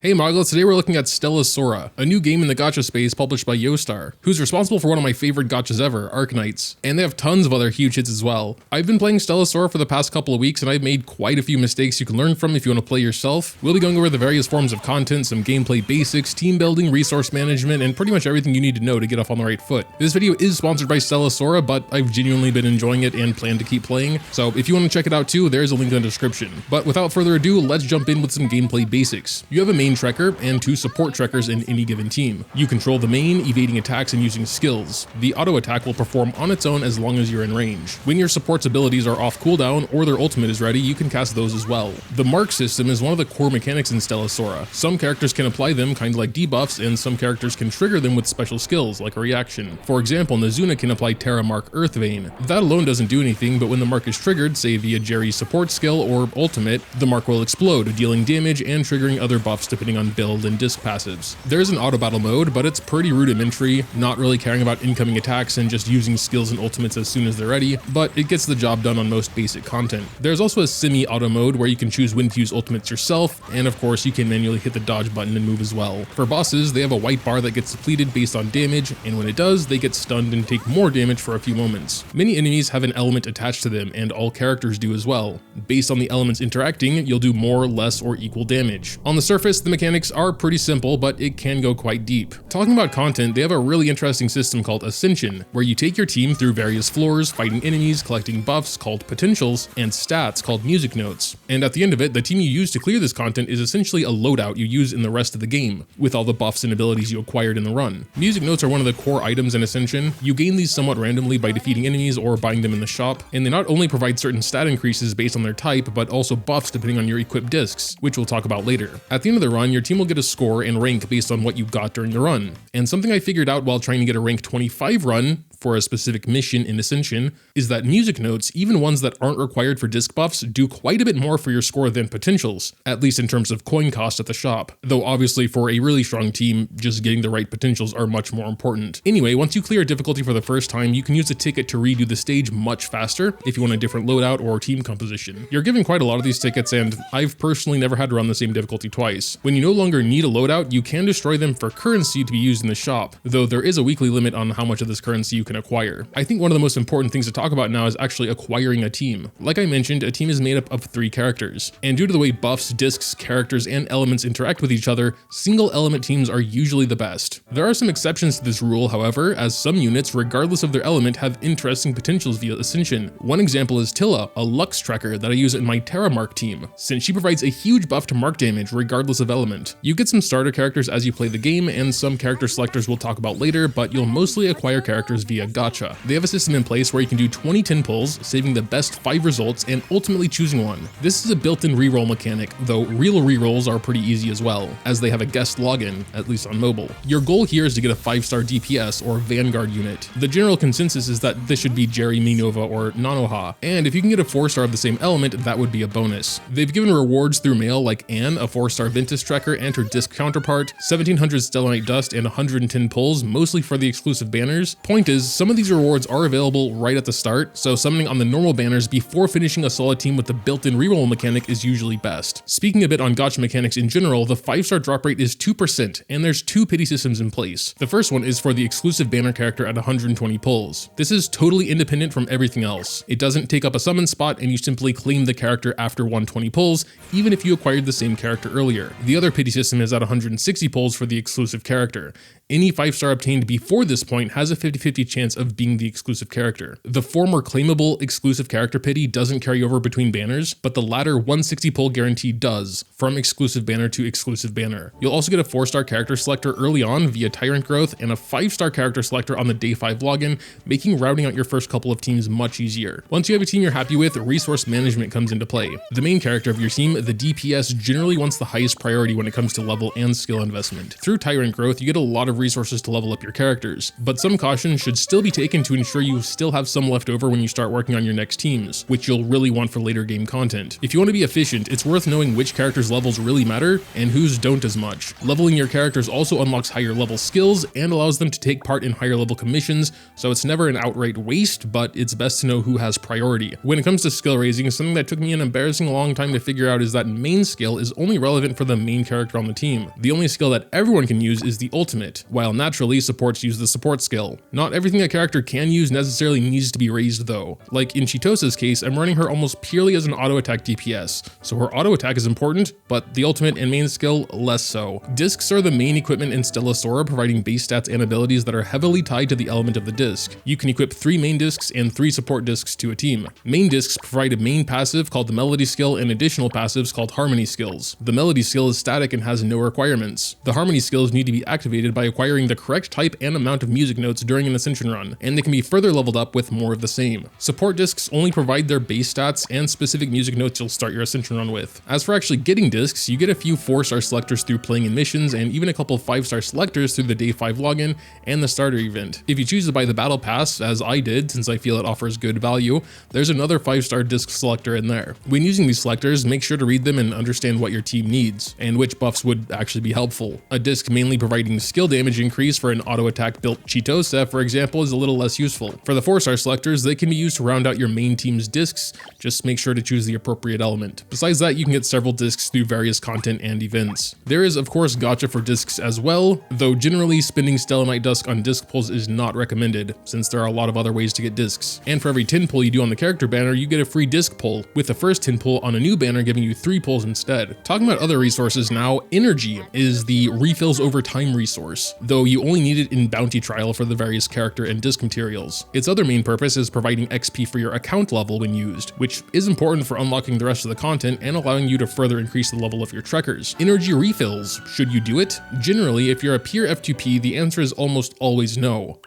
Hey Moggles, today we're looking at Stella Sora, a new game in the gacha space published by Yostar, who's responsible for one of my favorite gachas ever, Arknights, and they have tons of other huge hits as well. I've been playing Stella Sora for the past couple of weeks and I've made quite a few mistakes you can learn from if you want to play yourself. We'll be going over the various forms of content, some gameplay basics, team building, resource management, and pretty much everything you need to know to get off on the right foot. This video is sponsored by Stella Sora, but I've genuinely been enjoying it and plan to keep playing, so if you want to check it out too, there's a link in the description. But without further ado, let's jump in with some gameplay basics. You have a main trekker and two support trekkers in any given team. You control the main, evading attacks and using skills. The auto attack will perform on its own as long as you're in range. When your support's abilities are off cooldown or their ultimate is ready, you can cast those as well. The mark system is one of the core mechanics in Stella Sora. Some characters can apply them kind of like debuffs, and some characters can trigger them with special skills like a reaction. For example, Nazuna can apply Terra Mark Earth Vein. That alone doesn't do anything, but when the mark is triggered, say via Jerry's support skill or ultimate, the mark will explode, dealing damage and triggering other buffs depending on build and disc passives. There's an auto battle mode, but it's pretty rudimentary, not really caring about incoming attacks and just using skills and ultimates as soon as they're ready, but it gets the job done on most basic content. There's also a semi-auto mode where you can choose when to use ultimates yourself, and of course you can manually hit the dodge button and move as well. For bosses, they have a white bar that gets depleted based on damage, and when it does, they get stunned and take more damage for a few moments. Many enemies have an element attached to them, and all characters do as well. Based on the elements interacting, you'll do more, less, or equal damage. On the surface, the mechanics are pretty simple, but it can go quite deep. Talking about content, they have a really interesting system called Ascension, where you take your team through various floors, fighting enemies, collecting buffs called potentials, and stats called music notes. And at the end of it, the team you use to clear this content is essentially a loadout you use in the rest of the game, with all the buffs and abilities you acquired in the run. Music notes are one of the core items in Ascension. You gain these somewhat randomly by defeating enemies or buying them in the shop, and they not only provide certain stat increases based on their type, but also buffs depending on your equipped discs, which we'll talk about later. At the end of the run, your team will get a score and rank based on what you got during the run. And something I figured out while trying to get a rank 25 run for a specific mission in Ascension is that music notes, even ones that aren't required for disc buffs, do quite a bit more for your score than potentials, at least in terms of coin cost at the shop. Though obviously for a really strong team, just getting the right potentials are much more important. Anyway, once you clear a difficulty for the first time, you can use a ticket to redo the stage much faster if you want a different loadout or team composition. You're given quite a lot of these tickets, and I've personally never had to run the same difficulty twice. When you no longer need a loadout, you can destroy them for currency to be used in the shop, though there is a weekly limit on how much of this currency you can acquire. I think one of the most important things to talk about now is actually acquiring a team. Like I mentioned, a team is made up of 3 characters, and due to the way buffs, discs, characters, and elements interact with each other, single element teams are usually the best. There are some exceptions to this rule, however, as some units, regardless of their element, have interesting potentials via Ascension. One example is Tilla, a Lux trekker that I use in my Terra Mark team, since she provides a huge buff to mark damage regardless of element. You get some starter characters as you play the game, and some character selectors we'll talk about later, but you'll mostly acquire characters via Gacha. They have a system in place where you can do 20 tin pulls, saving the best 5 results, and ultimately choosing one. This is a built-in reroll mechanic, though real rerolls are pretty easy as well, as they have a guest login, at least on mobile. Your goal here is to get a 5-star DPS or Vanguard unit. The general consensus is that this should be Jerry, Minova, or Nanoha, and if you can get a 4-star of the same element, that would be a bonus. They've given rewards through mail like Anne, a 4-star Ventus trekker, and her disc counterpart, 1700 Stellanite Dust, and 110 pulls, mostly for the exclusive banners. Point is, some of these rewards are available right at the start, so summoning on the normal banners before finishing a solid team with the built-in reroll mechanic is usually best. Speaking a bit on gacha mechanics in general, the 5-star drop rate is 2%, and there's 2 pity systems in place. The first one is for the exclusive banner character at 120 pulls. This is totally independent from everything else. It doesn't take up a summon spot, and you simply claim the character after 120 pulls, even if you acquired the same character earlier. The other pity system is at 160 pulls for the exclusive character. Any 5-star obtained before this point has a 50-50 chance of being the exclusive character. The former claimable exclusive character pity doesn't carry over between banners, but the latter 160 pull guarantee does, from exclusive banner to exclusive banner. You'll also get a 4-star character selector early on via Tyrant Growth, and a 5-star character selector on the day 5 login, making routing out your first couple of teams much easier. Once you have a team you're happy with, resource management comes into play. The main character of your team, the DPS, generally wants the highest priority when it comes to level and skill investment. Through Tyrant Growth, you get a lot of resources to level up your characters, but some caution should still be taken to ensure you still have some left over when you start working on your next teams, which you'll really want for later game content. If you want to be efficient, it's worth knowing which characters' levels really matter and whose don't as much. Leveling your characters also unlocks higher level skills and allows them to take part in higher level commissions, so it's never an outright waste, but it's best to know who has priority. When it comes to skill raising, something that took me an embarrassing long time to figure out is that main skill is only relevant for the main character on the team. The only skill that everyone can use is the ultimate, while naturally supports use the support skill. Not everything a character can use necessarily needs to be raised though. Like in Chitosa's case, I'm running her almost purely as an auto attack DPS, so her auto attack is important, but the ultimate and main skill less so. Discs are the main equipment in Stella Sora, providing base stats and abilities that are heavily tied to the element of the disc. You can equip 3 main discs and 3 support discs to a team. Main discs provide a main passive called the melody skill and additional passives called harmony skills. The melody skill is static and has no requirements. The harmony skills need to be activated by acquiring the correct type and amount of music notes during an Ascension run, and they can be further leveled up with more of the same. Support discs only provide their base stats and specific music notes you'll start your Ascension run with. As for actually getting discs, you get a few 4-star selectors through playing in missions, and even a couple 5-star selectors through the day 5 login and the starter event. If you choose to buy the battle pass, as I did since I feel it offers good value, there's another 5-star disc selector in there. When using these selectors, make sure to read them and understand what your team needs, and which buffs would actually be helpful. A disc mainly providing skill damage increase for an auto attack built Chitosa, for example, is a little less useful. For the 4-star selectors, they can be used to round out your main team's discs, just make sure to choose the appropriate element. Besides that, you can get several discs through various content and events. There is of course Gacha for discs as well, though generally spending Stellanite Dusk on disc pulls is not recommended, since there are a lot of other ways to get discs. And for every 10 pull you do on the character banner, you get a free disc pull, with the first 10 pull on a new banner giving you 3 pulls instead. Talking about other resources now, energy is the refills over time resource, though you only need it in bounty trial for the various character and disc materials. Its other main purpose is providing XP for your account level when used, which is important for unlocking the rest of the content and allowing you to further increase the level of your trekkers. Energy refills, should you do it? Generally, if you're a pure F2P, the answer is almost always no.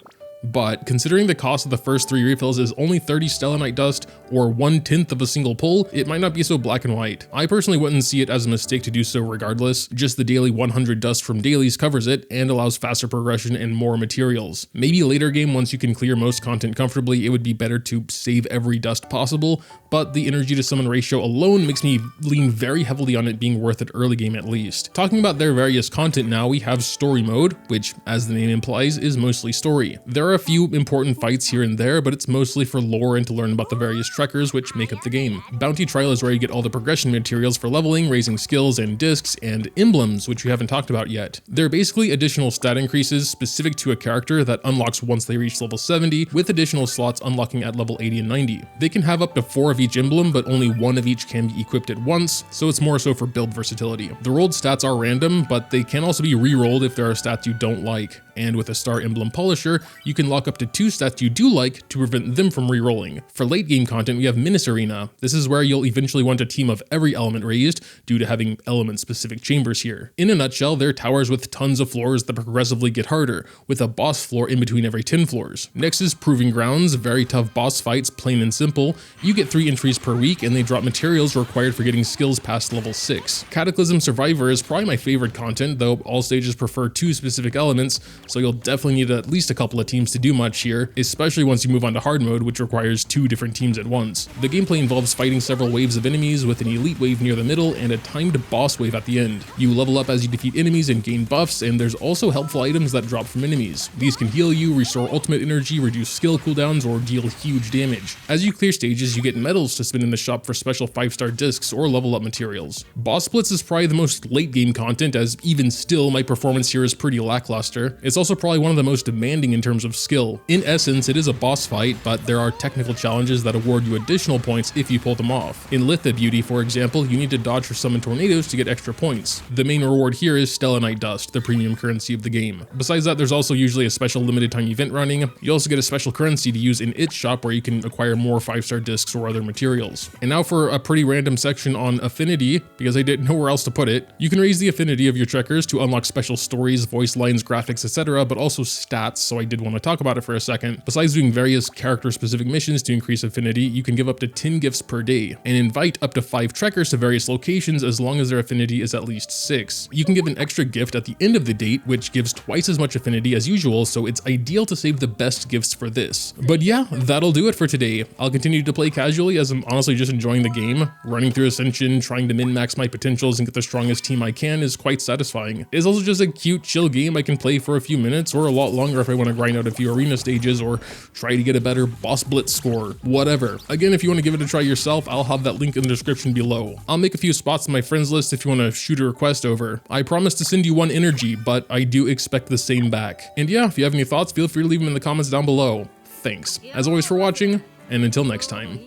But considering the cost of the first 3 refills is only 30 Stellanite dust or 1/10 of a single pull, it might not be so black and white. I personally wouldn't see it as a mistake to do so regardless, just the daily 100 dust from dailies covers it and allows faster progression and more materials. Maybe later game, once you can clear most content comfortably, it would be better to save every dust possible, but the energy to summon ratio alone makes me lean very heavily on it being worth it early game at least. Talking about their various content now, we have story mode, which as the name implies is mostly story. There are a few important fights here and there, but it's mostly for lore and to learn about the various trekkers which make up the game. Bounty trial is where you get all the progression materials for leveling, raising skills and discs, and emblems, which we haven't talked about yet. They're basically additional stat increases specific to a character that unlocks once they reach level 70, with additional slots unlocking at level 80 and 90. They can have up to 4 of each emblem, but only 1 of each can be equipped at once, so it's more so for build versatility. The rolled stats are random, but they can also be re-rolled if there are stats you don't like. And with a Star Emblem Polisher, you can lock up to 2 stats you do like to prevent them from re-rolling. For late game content, we have Minis Arena. This is where you'll eventually want a team of every element raised, due to having element-specific chambers here. In a nutshell, they're towers with tons of floors that progressively get harder, with a boss floor in between every 10 floors. Next is Proving Grounds, very tough boss fights, plain and simple. You get 3 entries per week, and they drop materials required for getting skills past level 6. Cataclysm Survivor is probably my favorite content, though all stages prefer 2 specific elements, so you'll definitely need at least a couple of teams to do much here, especially once you move on to hard mode, which requires 2 different teams at once. The gameplay involves fighting several waves of enemies, with an elite wave near the middle and a timed boss wave at the end. You level up as you defeat enemies and gain buffs, and there's also helpful items that drop from enemies. These can heal you, restore ultimate energy, reduce skill cooldowns, or deal huge damage. As you clear stages, you get medals to spin in the shop for special 5-star discs or level up materials. Boss splits is probably the most late game content, as even still my performance here is pretty lackluster. It's also probably one of the most demanding in terms of skill. In essence, it is a boss fight, but there are technical challenges that award you additional points if you pull them off. In Litha Beauty, for example, you need to dodge or summon tornadoes to get extra points. The main reward here is Stellanite Dust, the premium currency of the game. Besides that, there's also usually a special limited time event running. You also get a special currency to use in its shop where you can acquire more 5-star discs or other materials. And now for a pretty random section on Affinity, because I didn't know where else to put it. You can raise the affinity of your trekkers to unlock special stories, voice lines, graphics, etc. etc., but also stats, so I did want to talk about it for a second. Besides doing various character-specific missions to increase affinity, you can give up to 10 gifts per day, and invite up to 5 trekkers to various locations as long as their affinity is at least 6. You can give an extra gift at the end of the date, which gives twice as much affinity as usual, so it's ideal to save the best gifts for this. But yeah, that'll do it for today. I'll continue to play casually as I'm honestly just enjoying the game. Running through Ascension, trying to min-max my potentials and get the strongest team I can is quite satisfying. It's also just a cute, chill game I can play for a few minutes or a lot longer if I want to grind out a few arena stages or try to get a better boss blitz score, whatever. Again, if you want to give it a try yourself, I'll have that link in the description below. I'll make a few spots in my friends list if you want to shoot a request over. I promise to send you 1 energy, but I do expect the same back. And yeah, if you have any thoughts, feel free to leave them in the comments down below. Thanks, as always, for watching, and until next time.